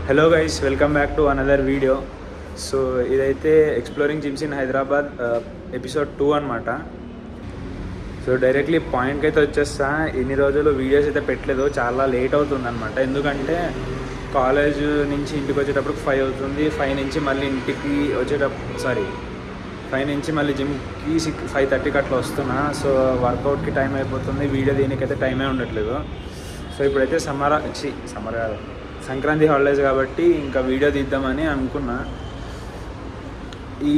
Hello guys, welcome back to another video. So ఇదైతే exploring gyms in Hyderabad episode 2 అనమాట. So directly పాయింట్కి అయితే వచ్చేస్తా. ఇన్ని రోజులు వీడియోస్ అయితే పెట్టలేదు, చాలా లేట్ అవుతుంది అనమాట. ఎందుకంటే కాలేజ్ నుంచి ఇంటికి వచ్చేటప్పుడు 5 అవుతుంది. 5 నుంచి మళ్ళీ ఇంటికి వచ్చేటప్పుడు 5 నుంచి మళ్ళీ జిమ్కి 5:30కి అట్లా వస్తున్నా. సో వర్కౌట్కి టైం అయిపోతుంది, వీడియో దీనికైతే టైమే ఉండట్లేదు. సో ఇప్పుడైతే సమ్మర్ కాదు, సంక్రాంతి హాలిడేస్ కాబట్టి ఇంకా వీడియో తీద్దామని అనుకున్నా. ఈ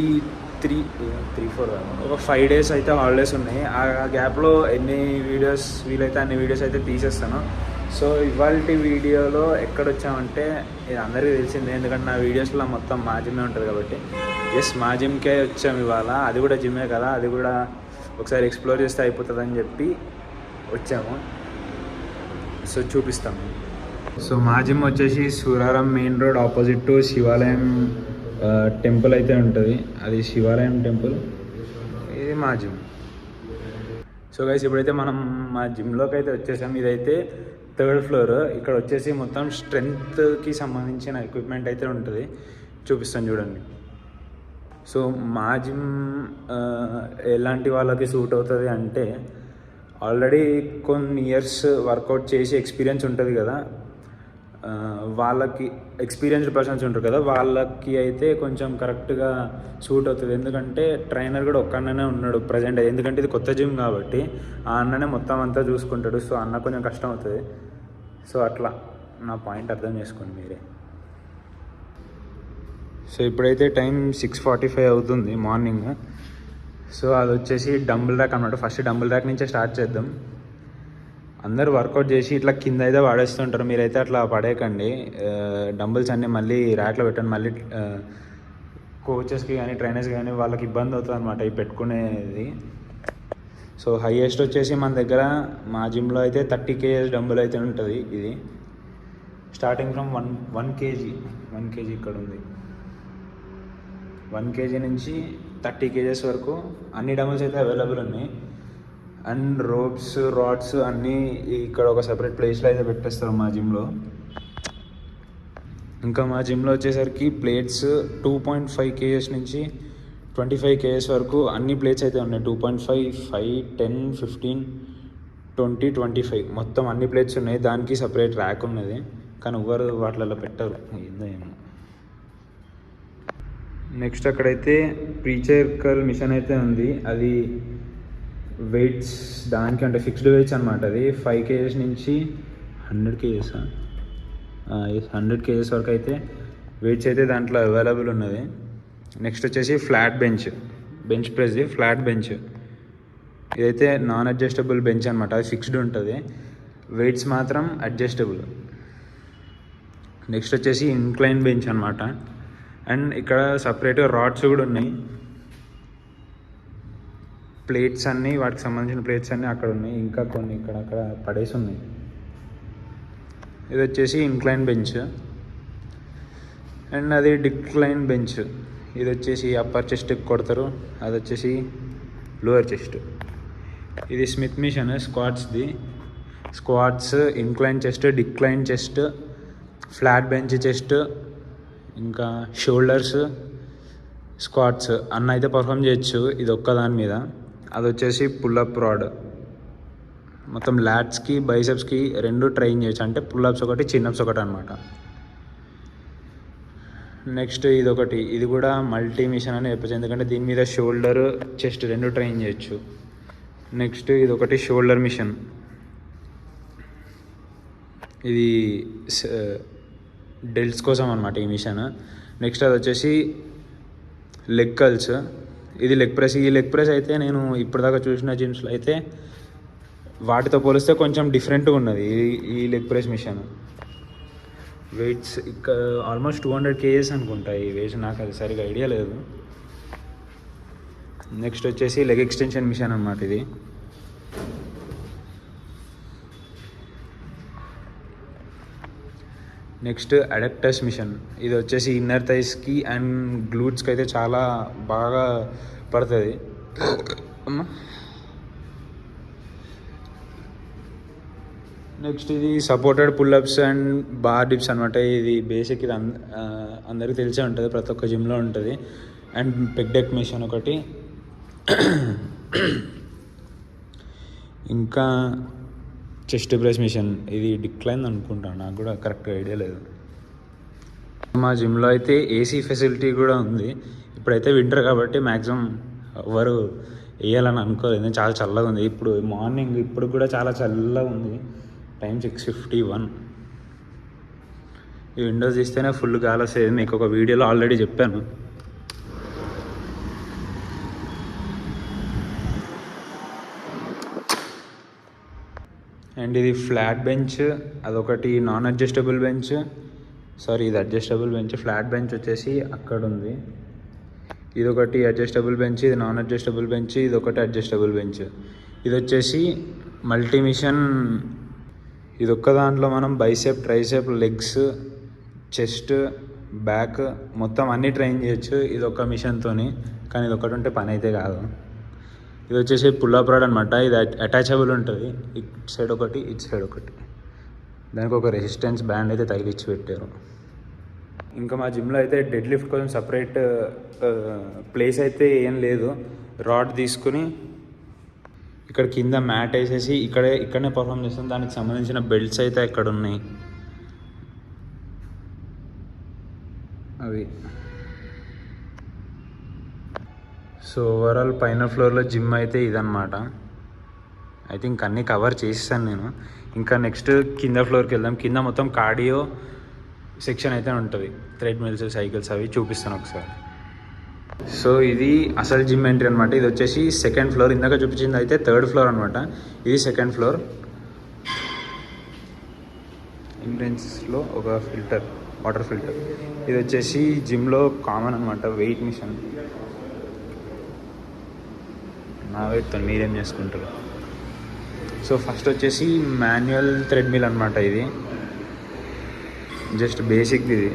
3-4 ఒక 5 days అయితే హాలిడేస్ ఉన్నాయి. ఆ గ్యాప్లో ఎన్ని వీడియోస్ వీలైతే అన్ని వీడియోస్ అయితే తీసేస్తాను. సో ఇవాళ వీడియోలో ఎక్కడొచ్చామంటే ఇది అందరికీ తెలిసిందే, ఎందుకంటే నా వీడియోస్లో మొత్తం మా జిమ్మే ఉంటుంది కాబట్టి. మా జిమ్కే వచ్చాము ఇవాళ. అది కూడా జిమ్మే కదా, అది కూడా ఒకసారి ఎక్స్ప్లోర్ చేస్తే అయిపోతుందని చెప్పి వచ్చాము. సో చూపిస్తాము. సో మా జిమ్ వచ్చేసి Suraram main road opposite to శివాలయం టెంపుల్ అయితే ఉంటుంది. అది శివాలయం టెంపుల్, ఇది మా జిమ్. సో గైస్, ఇప్పుడైతే మనం మా జిమ్లోకి అయితే వచ్చేసాం. ఇదైతే 3rd floor. ఇక్కడ వచ్చేసి మొత్తం స్ట్రెంగ్త్కి సంబంధించిన ఎక్విప్మెంట్ అయితే ఉంటుంది, చూపిస్తాను చూడండి. సో మా జిమ్ ఎలాంటి వాళ్ళకి సూట్ అవుతుంది అంటే, ఆల్రెడీ కొన్ని ఇయర్స్ వర్కౌట్ చేసి ఎక్స్పీరియన్స్ ఉంటుంది కదా, వాళ్ళకి ఎక్స్పీరియన్స్డ్ పర్సన్స్ ఉంటారు కదా, వాళ్ళకి అయితే కొంచెం కరెక్ట్గా సూట్ అవుతుంది. ఎందుకంటే ట్రైనర్ కూడా ఒక్క అన్ననే ఉన్నాడు ప్రజెంట్. ఎందుకంటే ఇది కొత్త జిమ్ కాబట్టి ఆ అన్ననే మొత్తం అంతా చూసుకుంటాడు. సో అన్న కొంచెం కష్టం అవుతుంది. సో అట్లా నా పాయింట్ అర్థం చేసుకోండి మీరే. సో ఇప్పుడైతే టైం 6:45 అవుతుంది మార్నింగ్. సో అది వచ్చేసి డంబుల్ ర్యాక్ అన్నమాట. ఫస్ట్ డంబుల్ ర్యాక్ నుంచే స్టార్ట్ చేద్దాం. అందరూ వర్కౌట్ చేసి ఇట్లా కింద అయితే పడేస్తుంటారు, మీరైతే అట్లా పడేయకండి. డంబుల్స్ అన్నీ మళ్ళీ ర్యాక్లో పెట్టండి. మళ్ళీ కోచెస్కి కానీ ట్రైనర్స్కి కానీ వాళ్ళకి ఇబ్బంది అవుతుంది అనమాట ఈ పెట్టుకునేది. సో హైయెస్ట్ వచ్చేసి మన దగ్గర మా జిమ్లో అయితే 30 kgs డంబుల్ అయితే ఉంటుంది. ఇది స్టార్టింగ్ ఫ్రమ్ 1 kg ఇక్కడ ఉంది. 1 kg నుంచి 30 kgs వరకు అన్ని డంబుల్స్ అయితే అవైలబుల్ ఉన్నాయి. అండ్ రోప్స్, రాడ్స్ అన్నీ ఇక్కడ ఒక సెపరేట్ ప్లేస్లో అయితే పెట్టేస్తారు మా జిమ్లో. ఇంకా మా జిమ్లో వచ్చేసరికి ప్లేట్స్ 2.5 kgs నుంచి 25 kgs వరకు అన్ని ప్లేట్స్ అయితే ఉన్నాయి. 2.5, 5, 10, 15, 20, 25 మొత్తం అన్ని ప్లేట్స్ ఉన్నాయి. దానికి సపరేట్ ర్యాక్ ఉన్నది, కానీ ఎవరు వాటిలలో పెట్టరు, ఏందో ఏమో. నెక్స్ట్ అక్కడైతే ప్రీచర్ కర్ల్ మిషన్ అయితే ఉంది. అది వెయిట్స్ దానికి అంటే ఫిక్స్డ్ వెయిట్స్ అనమాట. అది 5 kgs నుంచి 100 kgs 100 kgs వరకు అయితే వెయిట్స్ అయితే దాంట్లో అవైలబుల్ ఉన్నది. నెక్స్ట్ వచ్చేసి flat bench press, flat bench. ఇదైతే నాన్ అడ్జస్టబుల్ బెంచ్ అనమాట. అది ఫిక్స్డ్ ఉంటుంది, వెయిట్స్ మాత్రం అడ్జస్టబుల్. నెక్స్ట్ వచ్చేసి ఇంక్లైన్ బెంచ్ అనమాట. అండ్ ఇక్కడ సపరేట్గా రాడ్స్ కూడా ఉన్నాయి. ప్లేట్స్ అన్నీ, వాటికి సంబంధించిన ప్లేట్స్ అన్నీ అక్కడ ఉన్నాయి. ఇంకా కొన్ని అక్కడ పడేసి ఉన్నాయి. ఇది వచ్చేసి ఇంక్లైన్ బెంచ్. అండ్ అది డిక్లైన్ బెంచ్. ఇది వచ్చేసి అప్పర్ చెస్ట్కి కొడతారు, అది వచ్చేసి లోయర్ చెస్ట్. ఇది Smith machine squats, incline chest, decline chest, flat bench chest, ఇంకా షోల్డర్స్, స్క్వాట్స్ అన్న అయితే పర్ఫామ్ చేయొచ్చు ఇది ఒక్కదాని మీద. అది వచ్చేసి పుల్అప్ రాడ్. మొత్తం లాట్స్కి, బైసెప్స్కి 2 ట్రైన్ చేయొచ్చు, అంటే పుల్అప్స్ ఒకటి, చిన్అప్స్ ఒకటి అనమాట. నెక్స్ట్ ఇది కూడా మల్టీ మిషన్ అని చెప్పచ్చు, ఎందుకంటే దీని మీద షోల్డర్, చెస్ట్ 2 ట్రైన్ చేయొచ్చు. నెక్స్ట్ ఇది ఒకటి షోల్డర్ మిషన్. ఇది డెల్ట్స్ కోసం అనమాట ఈ మిషన్. నెక్స్ట్ అది వచ్చేసి లెగ్ కర్ల్స్. ఇది లెగ్ ప్రెస్. ఈ లెగ్ ప్రెస్ అయితే నేను ఇప్పటిదాకా చూసిన జిమ్స్లో అయితే వాటితో పోలిస్తే కొంచెం డిఫరెంట్గా ఉన్నది ఈ లెగ్ ప్రెస్ మిషన్. వెయిట్స్ ఇక్కడ ఆల్మోస్ట్ 200 kgs అనుకుంటా ఈ వెయిట్స్, నాకు అది సరిగా ఐడియా లేదు. నెక్స్ట్ వచ్చేసి లెగ్ ఎక్స్టెన్షన్ మిషన్ అన్నమాట. ఇది నెక్స్ట్ అడాప్టర్స్ మిషన్. ఇది వచ్చేసి ఇన్నర్ థైస్కి అండ్ గ్లూట్స్కి అయితే చాలా బాగా పడుతుంది. నెక్స్ట్ ఇది supported pull-ups and bar dips అనమాట. ఇది బేసిక్, ఇది అందరికీ తెలిసే ఉంటుంది, ప్రతి ఒక్క జిమ్లో ఉంటుంది. అండ్ పెగ్ డెక్ మిషన్ ఒకటి, ఇంకా చెస్ట్ ప్రెస్ మిషన్. ఇది డిక్లైన్ అనుకుంటాను, నాకు కూడా కరెక్ట్ ఐడియా లేదు. మా జిమ్లో అయితే ఏసీ ఫెసిలిటీ కూడా ఉంది. ఇప్పుడైతే వింటర్ కాబట్టి మ్యాక్సిమం ఎవరు వేయాలని అనుకోలేదు, చాలా చల్లగా ఉంది. ఇప్పుడు మార్నింగ్ ఇప్పుడు కూడా చాలా చల్లగా ఉంది. టైం 6:51. ఈ విండోస్ తీస్తేనే ఫుల్ గాలి వస్తుంది, మీకు ఒక వీడియోలో ఆల్రెడీ చెప్పాను. అండ్ ఇది ఫ్లాట్ బెంచ్, అదొకటి నాన్ అడ్జస్టబుల్ బెంచ్. సారీ, ఇది అడ్జస్టబుల్ బెంచ్. ఫ్లాట్ బెంచ్ వచ్చేసి అక్కడ ఉంది. ఇది ఒకటి అడ్జస్టబుల్ బెంచ్, ఇది నాన్ అడ్జస్టబుల్ బెంచ్, ఇది ఒకటి అడ్జస్టబుల్ బెంచ్. ఇది వచ్చేసి మల్టీ మిషన్. ఇది ఒక్క దాంట్లో మనం bicep, tricep, legs, chest, back మొత్తం అన్నీ ట్రైన్ చేయొచ్చు ఇది ఒక మిషన్తో. కానీ ఇది ఒకటి ఉంటే పని అయితే కాదు. ఇది వచ్చేసి పుల్అప్ రాడ్ అనమాట. ఇది అటాచబుల్ ఉంటుంది, ఇటు సైడ్ ఒకటి, ఇటు సైడ్ ఒకటి. దానికి ఒక రెసిస్టెన్స్ బ్యాండ్ అయితే తగిలిచ్చి పెట్టారు. ఇంకా మా జిమ్లో అయితే డెడ్ లిఫ్ట్ కోసం సపరేట్ ప్లేస్ అయితే ఏం లేదు. రాడ్ తీసుకుని ఇక్కడ కింద మ్యాట్ వేసేసి ఇక్కడనే పర్ఫామ్ చేస్తాం. దానికి సంబంధించిన బెల్ట్స్ అయితే ఇక్కడ ఉన్నాయి అవి. సో ఓవరాల్ పైన ఫ్లోర్లో జిమ్ అయితే ఇదన్నమాట. ఐ థింక్ అన్నీ కవర్ చేసేసాను నేను. ఇంకా నెక్స్ట్ కింద ఫ్లోర్కి వెళ్దాం. కింద మొత్తం కార్డియో సెక్షన్ అయితే ఉంటుంది, థ్రెడ్మిల్స్, సైకిల్స్ అవి చూపిస్తాను ఒకసారి. సో ఇది అసలు జిమ్ ఎంట్రీ అనమాట. ఇది వచ్చేసి సెకండ్ ఫ్లోర్. ఇందాక చూపించింది అయితే థర్డ్ ఫ్లోర్ అనమాట. ఇది సెకండ్ ఫ్లోర్. ఎంట్రెన్స్లో ఒక ఫిల్టర్, వాటర్ ఫిల్టర్. ఇది వచ్చేసి జిమ్లో కామన్ అనమాట, వెయిట్ మిషన్. నా వెయిట్తో మీరేం చేసుకుంటారు. సో ఫస్ట్ వచ్చేసి మాన్యువల్ థ్రెడ్మిల్ అనమాట. ఇది జస్ట్ బేసిక్ది ఇది.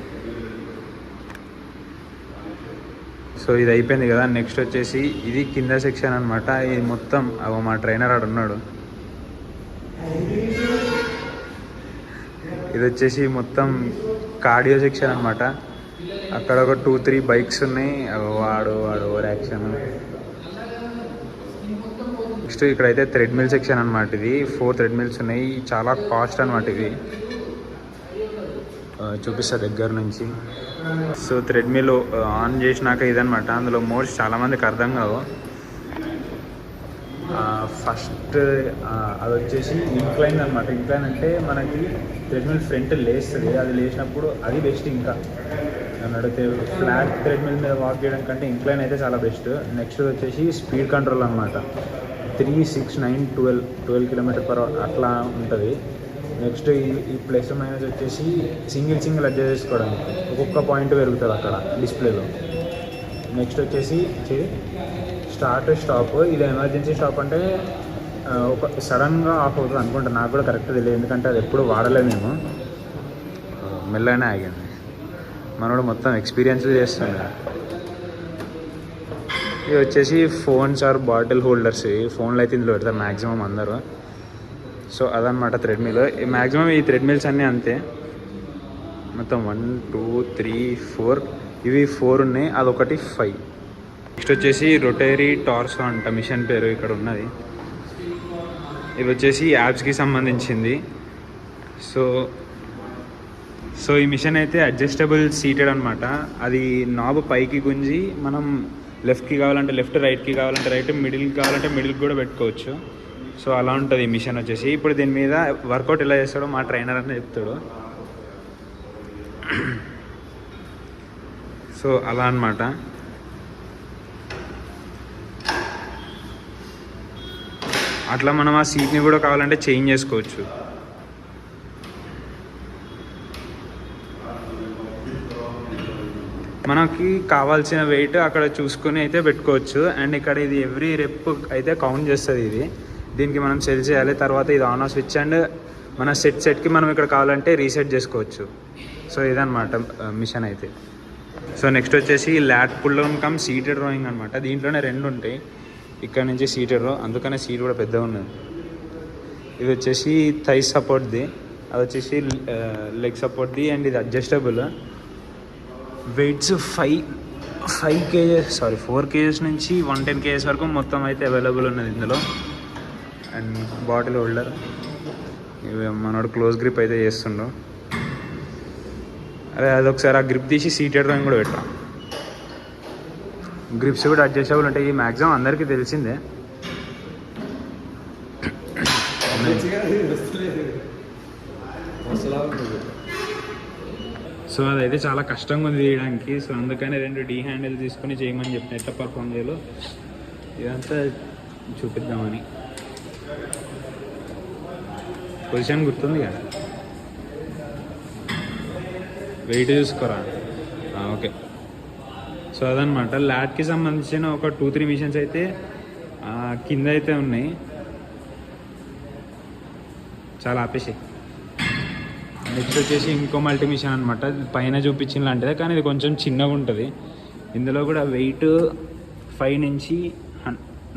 సో ఇది అయిపోయింది కదా. నెక్స్ట్ వచ్చేసి ఇది కింద సెక్షన్ అనమాట. ఇది మొత్తం మా ట్రైనర్ ఆడు ఉన్నాడు. ఇది వచ్చేసి మొత్తం కార్డియో సెక్షన్ అనమాట. అక్కడ ఒక 2-3 బైక్స్ ఉన్నాయి. వాడు ఓవర్ యాక్షన్. నెక్స్ట్ ఇక్కడైతే థ్రెడ్మిల్ సెక్షన్ అనమాట. ఇది 4 థ్రెడ్మిల్స్ ఉన్నాయి. చాలా కాస్ట్ అనమాట ఇవి. చూపిస్తా దగ్గర నుంచి. సో థ్రెడ్మిల్ ఆన్ చేసినాక ఇదనమాట. అందులో మోడ్స్ చాలామందికి అర్థం కావు. ఫస్ట్ అది వచ్చేసి ఇంక్లైన్ అనమాట. ఇంక్లైన్ అంటే మనకి థ్రెడ్మిల్ ఫ్రంట్ లేస్తుంది. అది లేచినప్పుడు అది బెస్ట్. ఇంకా నడితే ఫ్లాట్ థ్రెడ్మిల్ మీద వాక్ చేయడం కంటే ఇంక్లైన్ అయితే చాలా బెస్ట్. నెక్స్ట్ వచ్చేసి స్పీడ్ కంట్రోల్ అనమాట. 3, 6, 9, 12 km/h అట్లా ఉంటుంది. నెక్స్ట్ ఈ ప్లస్ మైనస్ వచ్చేసి సింగిల్ అడ్జస్ట్ చేసుకోవడానికి ఒక్కొక్క పాయింట్ పెరుగుతుంది అక్కడ డిస్ప్లేలో. నెక్స్ట్ వచ్చేసి స్టార్ట్, స్టాప్. ఇది ఎమర్జెన్సీ స్టాప్ అంటే ఒక సడన్గా ఆఫ్ అవుతుంది అనుకుంటా, నాకు కూడా కరెక్ట్ తెలియదు, ఎందుకంటే అది ఎప్పుడు వాడలేదు నేను. మెల్లగానే ఆగింది. మనోడు మొత్తం ఎక్స్పీరియన్స్ చేస్తున్నాడు. ఇవి వచ్చేసి ఫోన్స్ ఆర్ బాటిల్ హోల్డర్స్. ఫోన్లు అయితే ఇందులో పెడతారు మ్యాక్సిమం అందరూ. సో అదనమాట థ్రెడ్మిల్. మ్యాక్సిమం ఈ థ్రెడ్మిల్స్ అన్నీ అంతే. మొత్తం 1, 2, 3, 4 ఇవి 4 ఉన్నాయి. అదొకటి 5. నెక్స్ట్ వచ్చేసి రొటరీ టార్సో అంట మిషన్ పేరు ఇక్కడ ఉన్నది. ఇవి వచ్చేసి యాప్స్కి సంబంధించింది. సో ఈ మిషన్ అయితే అడ్జస్టబుల్ సీటెడ్ అనమాట. అది నాబ్ పైకి గుంజి మనం లెఫ్ట్కి కావాలంటే లెఫ్ట్, రైట్కి కావాలంటే రైట్, మిడిల్కి కావాలంటే మిడిల్కి కూడా పెట్టుకోవచ్చు. సో అలా ఉంటుంది ఈ మిషన్ వచ్చేసి. ఇప్పుడు దీని మీద వర్కౌట్ ఎలా చేస్తాడో మా ట్రైనర్ అని చెప్తాడు. సో అలా అన్నమాట. అట్లా మనం ఆ సీట్ని కూడా కావాలంటే చేంజ్ చేసుకోవచ్చు. మనకి కావాల్సిన వెయిట్ అక్కడ చూసుకొని అయితే పెట్టుకోవచ్చు. అండ్ ఇక్కడ ఇది ఎవ్రీ రెప్ అయితే కౌంట్ చేస్తుంది. ఇది దీనికి మనం సెట్ చేయాలి. తర్వాత ఇది ఆన్ ఆఫ్ స్విచ్ అండ్ మన సెట్కి మనం ఇక్కడ కావాలంటే రీసెట్ చేసుకోవచ్చు. సో ఇదన్నమాట మిషన్ అయితే. సో నెక్స్ట్ వచ్చేసి lat pull down cum seated rowing అనమాట. దీంట్లోనే 2 ఉంటాయి. ఇక్కడ నుంచి సీటెడ్ రో, అందుకనే సీట్ కూడా పెద్దగా ఉన్నది. ఇది వచ్చేసి థై సపోర్ట్ది, అది వచ్చేసి లెగ్ సపోర్ట్ది, అండ్ ఇది అడ్జస్టబుల్. వెయిట్స్ 4 kgs నుంచి 110 kgs వరకు మొత్తం అయితే అవైలబుల్ ఉన్నది ఇందులో. అండ్ బాటిల్ హోల్డర్, ఇవి మనోడు క్లోజ్ గ్రిప్ అయితే చేస్తుండో. అదే అదొకసారి ఆ గ్రిప్ తీసి సీటెడ్ డ్రాయింగ్ కూడా పెట్టా. గ్రిప్స్ కూడా అడ్జస్టబుల్ ఉంటాయి, ఈ మ్యాక్సిమం అందరికీ తెలిసిందే. సో అదైతే చాలా కష్టంగా ఉంది తీయడానికి. సో అందుకని 2 డీ హ్యాండిల్ తీసుకొని చేయమని చెప్పిన, ఎట్లా పర్ఫామ్ చేయాలో ఇదంతా చూపిద్దామని. పొజిషన్ గుర్తుంది కదా, వెయిట్ చూసుకోరా. ఓకే, సో అదనమాట. ల్యాట్కి సంబంధించిన ఒక 2-3 మిషన్స్ అయితే కింద అయితే ఉన్నాయి. చాలా ఆపేసి. నెక్స్ట్ వచ్చేసి ఇంకో మల్టీ మిషన్ అనమాట, పైన చూపించిన లాంటిదే కానీ ఇది కొంచెం చిన్నగా ఉంటుంది. ఇందులో కూడా వెయిట్ 5 నుంచి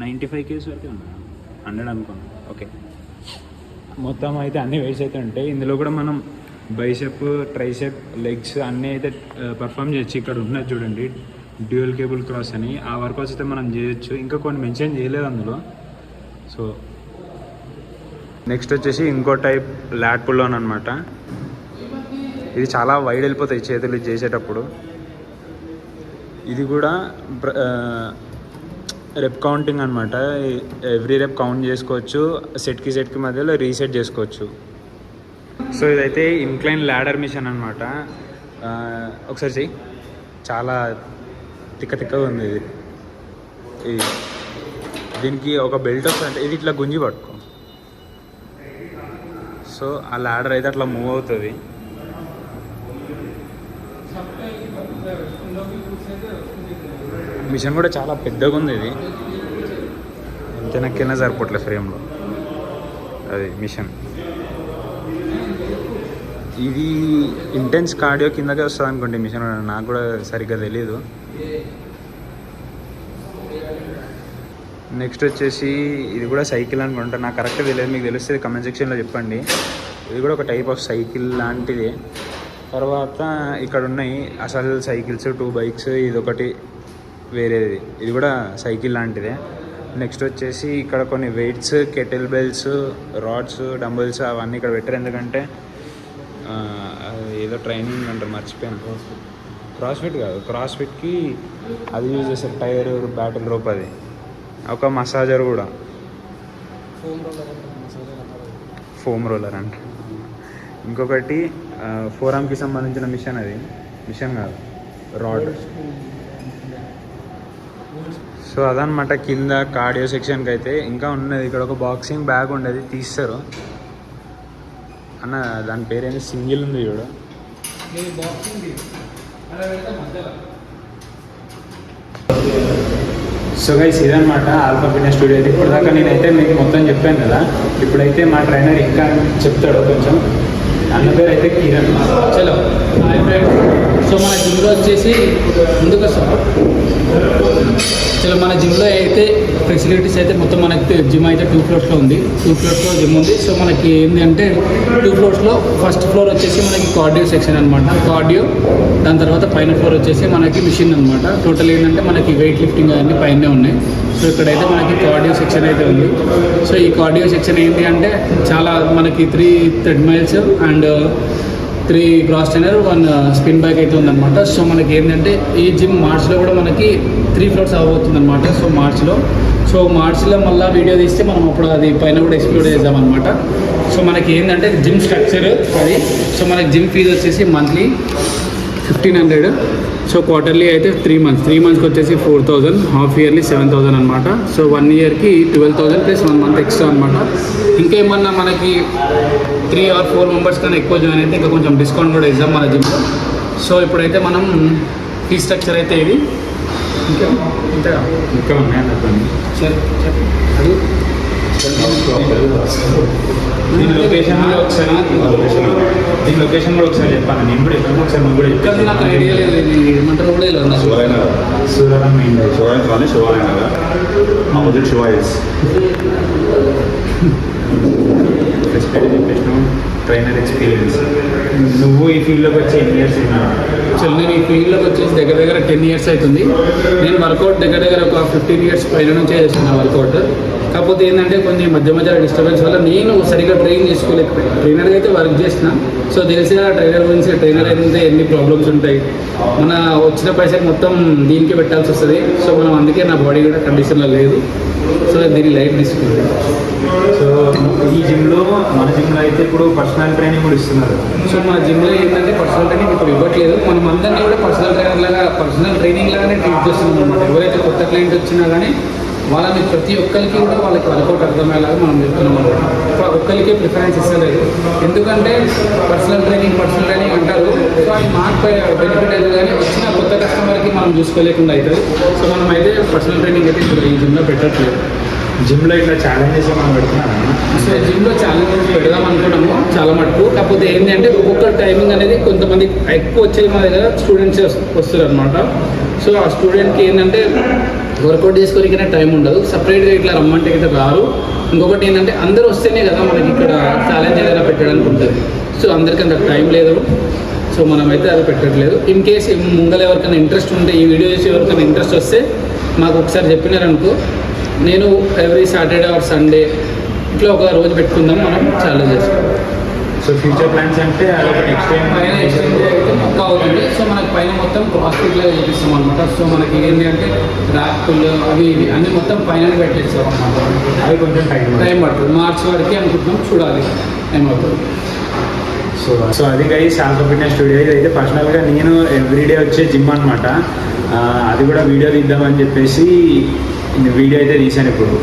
95 kgs వరకు ఉన్నాయి, 100 అనుకోండి. ఓకే, మొత్తం అయితే అన్ని వెయిట్స్ అయితే ఉంటాయి. ఇందులో కూడా మనం బైసెప్, ట్రైసెప్, లెగ్స్ అన్నీ అయితే పర్ఫామ్ చేయొచ్చు. ఇక్కడ ఉన్నది చూడండి, డ్యూయల్ కేబుల్ క్రాస్ అని, ఆ వర్కౌట్స్ అయితే మనం చేయొచ్చు. ఇంకా కొన్ని మెన్షన్ చేయలేదు అందులో. సో నెక్స్ట్ వచ్చేసి ఇంకో టైప్ ల్యాట్ పుల్ ఆన్ అనమాట. ఇది చాలా వైడ్ వెళ్ళిపోతాయి చేతులు ఇది చేసేటప్పుడు. ఇది కూడా రెప్ కౌంటింగ్ అనమాట. ఎవ్రీ రెప్ కౌంట్ చేసుకోవచ్చు, సెట్కి మధ్యలో రీసెట్ చేసుకోవచ్చు. సో ఇదైతే ఇంక్లైన్ ల్యాడర్ మిషన్ అనమాట. ఒకసారి చెయ్యి, చాలా తిక్కగా ఉంది ఇది. దీనికి ఒక బెల్ట్ వస్తుంది, ఇది ఇట్లా గుంజి పట్టుకో. సో ఆ ల్యాడర్ అయితే అట్లా మూవ్ అవుతుంది. మిషన్ కూడా చాలా పెద్దగా ఉంది. ఇది ఎంత నక్కినా సరిపోట్లే ఫ్రేమ్లో అది మిషన్. ఇది ఇంటెన్స్ కార్డియో కిందకే వస్తుంది అనుకోండి మిషన్, నాకు కూడా సరిగ్గా తెలీదు. నెక్స్ట్ వచ్చేసి ఇది కూడా సైకిల్ అనుకుంటా, నాకు కరెక్ట్గా తెలియదు. మీకు తెలిస్తే కమెంట్ సెక్షన్లో చెప్పండి. ఇది కూడా ఒక టైప్ ఆఫ్ సైకిల్ లాంటిది. తర్వాత ఇక్కడ ఉన్నాయి అసలు సైకిల్స్, 2 బైక్స్, ఇది ఒకటి వేరేది, ఇది కూడా సైకిల్ లాంటిదే. నెక్స్ట్ వచ్చేసి ఇక్కడ కొన్ని weights, kettlebells, rods, dumbbells అవన్నీ ఇక్కడ పెట్టారు. ఎందుకంటే ఏదో ట్రైనింగ్ అంటారు, మర్చిపోయాను. క్రాస్ఫిట్ కాదు, క్రాస్ఫిట్కి అది యూజ్ చేస్తారు, టైర్, బ్యాటిల్ రోప్, అది ఒక మసాజర్ కూడా, ఫోమ్ రోలర్ అంట. ఇంకొకటి ఫోరామ్కి సంబంధించిన మిషన్, అది మిషన్ కాదు, రాడ్. సో అదనమాట కింద కార్డియో సెక్షన్కి అయితే. ఇంకా ఉన్నది ఇక్కడ ఒక బాక్సింగ్ బ్యాగ్ ఉండేది, తీస్తారు అన్న, దాని పేరేంటి, సింగిల్ ఉంది చూడు. సో గైస్ ఇదనమాట ఆల్ఫా ఫిట్నెస్ స్టూడియో అయితే. ఇప్పటిదాకా నేనైతే మీకు మొత్తం చెప్పాను కదా, ఇప్పుడైతే మా ట్రైనర్ ఇంకా చెప్తాడు కొంచెం. అన్న పేరు అయితే కిరణ్. చలో హాయ్ ఫ్రెండ్. సో మన జిమ్లో వచ్చేసి ముందుకు వస్తాం. చలో మన జిమ్లో అయితే ఫెసిలిటీస్ అయితే మొత్తం మనకి జిమ్ అయితే 2 ఫ్లోర్స్లో ఉంది. 2 ఫ్లోర్స్లో జిమ్ ఉంది. సో మనకి ఏంటి అంటే 2 ఫ్లోర్స్లో ఫస్ట్ ఫ్లోర్ వచ్చేసి మనకి కార్డియో సెక్షన్ అనమాట, కార్డియో. దాని తర్వాత పైన ఫ్లోర్ వచ్చేసి మనకి మిషన్ అనమాట. టోటల్ ఏంటంటే మనకి వెయిట్ లిఫ్టింగ్ అన్నీ పైనే ఉన్నాయి. సో ఇక్కడైతే మనకి కార్డియో సెక్షన్ అయితే ఉంది. సో ఈ కార్డియో సెక్షన్ ఏంటి అంటే చాలా మనకి 3 treadmills and 3 cross trainer, 1 spin bike అయితే ఉందన్నమాట. సో మనకి ఏంటంటే ఈ జిమ్ మార్చ్లో కూడా మనకి 3 ఫ్లోర్స్ అవ్వబోతుంది అనమాట. సో మార్చ్లో మళ్ళీ వీడియో తీస్తే మనం అప్పుడు అది పైన కూడా ఎక్స్ప్లోర్ చేద్దాం అనమాట. సో మనకి ఏంటంటే జిమ్ స్ట్రక్చర్ అది. సో మనకి జిమ్ ఫీజు వచ్చేసి మంత్లీ 1500. సో క్వార్టర్లీ అయితే 3 మంత్స్కి వచ్చేసి 4000, హాఫ్ ఇయర్లీ 7000 అనమాట. సో 1 ఇయర్కి 12000 ప్లస్ 1 మంత్ ఎక్స్ట్రా అనమాట. ఇంకేమన్నా మనకి 3 or 4 మెంబర్స్ కన్నా ఎక్కువ జాయిన్ అయితే ఇంకా కొంచెం డిస్కౌంట్ కూడా ఇద్దాం మన జిమ్లో. సో ఇప్పుడైతే మనం ఫీ స్ట్రక్చర్ అయితే ఇది ఇంకా ఉన్నాయని సరే దీని లొకేషన్ కూడా ఒకసారి చెప్పాను. నేను కూడా చెప్పాను, ఒకసారి నువ్వు కూడా చెప్పాను. నాకు ఐడియా లేదు, ఏమంటారు కూడా లేదు. సూరారం మెయిన్ ఆపోజిట్ శివాయిస్. ఫెసిలిటీ చెప్పేసినావు, ట్రైనర్ ఎక్స్పీరియన్స్. నువ్వు ఈ ఫీల్డ్లోకి వచ్చి ఎన్ని ఇయర్స్ అయినా? అసలు నేను ఈ ఫీల్డ్లోకి వచ్చేసి దగ్గర దగ్గర 10 years అవుతుంది. నేను వర్కౌట్ దగ్గర దగ్గర ఒక 15 years పైన నుంచే చేస్తున్నాను వర్కౌట్. కాకపోతే ఏంటంటే కొన్ని మధ్య మధ్య డిస్టర్బెన్స్ వల్ల నేను సరిగ్గా ట్రైన్ చేసుకోలేకపోయాను. ట్రైనర్గా అయితే వర్క్ చేసిన, సో తెలిసిన ట్రైనర్ గురించి, ట్రైనర్ అయితే ఎన్ని ప్రాబ్లమ్స్ ఉంటాయి, మన వచ్చిన పైసలు మొత్తం దీనికి పెట్టాల్సి వస్తుంది. సో మనం అందుకే నా బాడీ కూడా కండిషన్లో లేదు, సో దీన్ని లైట్ తీసుకుంటాను. సో ఈ జిమ్లో, మన జిమ్లో అయితే ఇప్పుడు పర్సనల్ ట్రైనింగ్ కూడా ఇస్తున్నారు. సో మన జిమ్లో ఏంటంటే పర్సనల్ ట్రైనింగ్ ఇప్పుడు ఇవ్వట్లేదు. మనం అందరినీ కూడా పర్సనల్ ట్రైనింగ్ లాగానే ట్రీట్ చేస్తున్నాం అనమాట. ఎవరైతే కొత్త క్లయింట్ వచ్చినా కానీ వాళ్ళని ప్రతి ఒక్కరికి కూడా వాళ్ళకి వర్కౌట్ అర్థమయ్యేలాగా మనం చెప్తున్నాం అనమాట. ఒక్కరికే ప్రిఫరెన్స్ ఇస్తలేదు, ఎందుకంటే పర్సనల్ ట్రైనింగ్ అంటారు. సో అది మాకు బెనిఫిట్ అయితే కానీ వచ్చిన కొత్త కస్టమర్కి మనం చూసుకోలేకుండా అవుతుంది. సో మనం అయితే పర్సనల్ ట్రైనింగ్ అయితే ఇప్పుడు ఈ జిమ్లో పెట్టట్లేదు. జిమ్లో ఇట్లా ఛాలెంజెస్ మనం పెడుతున్నాను. సో జిమ్లో ఛాలెంజెస్ పెడదాం అనుకున్నాము చాలా మటుకు. కాకపోతే ఏంటి అంటే ఒక్కొక్క టైమింగ్ అనేది కొంతమంది ఎక్కువ వచ్చేది మా దగ్గర స్టూడెంట్స్ వస్తారు అనమాట. సో ఆ స్టూడెంట్కి ఏంటంటే వర్కౌట్ చేసుకోవడానికైనా టైం ఉండదు, సపరేట్గా ఇట్లా రమ్మంటే ఇట్లా రారు. ఇంకొకటి ఏంటంటే అందరూ వస్తేనే కదా మనకి ఇక్కడ ఛాలెంజ్ ఏదైనా పెట్టడానికి ఉంటుంది. సో అందరికీ అంత టైం లేదు, సో మనమైతే అది పెట్టట్లేదు. ఇన్ కేస్ ముంగల ఎవరికైనా ఇంట్రెస్ట్ ఉంటే, ఈ వీడియో చేసి ఎవరికైనా ఇంట్రెస్ట్ వస్తే మాకు ఒకసారి చెప్పినారనుకో, నేను ఎవ్రీ సాటర్డే ఆర్ సండే ఇట్లా ఒక రోజు పెట్టుకుందాం, మనం ఛాలెంజ్ చేస్తాం. సో ఫ్యూచర్ ప్లాన్స్ అంటే నెక్స్ట్ టైం పైన ఎక్స్చేంజ్ అయితే పక్కా అవుతుంది. సో మనకి పైన మొత్తం క్రాస్ఫిట్లో చేపిస్తాం అనమాట. సో మనకి ఏంటి అంటే ర్యాక్లు అవి ఇవి అన్నీ మొత్తం పైన పెట్టేస్తాం అనమాట. అవి కొంచెం టైం పడుతుంది. మార్చ్ వరకు అనుకుంటున్నాం, చూడాలి ఏమవుతుంది. సో అది గైస్ శాల్కా ఫిట్నెస్ స్టూడియో. ఇదైతే పర్సనల్గా నేను ఎవ్రీడే వచ్చే జిమ్ అనమాట. అది కూడా వీడియో తీద్దామని చెప్పేసి వీడియో అయితే తీశాను ఇప్పుడు.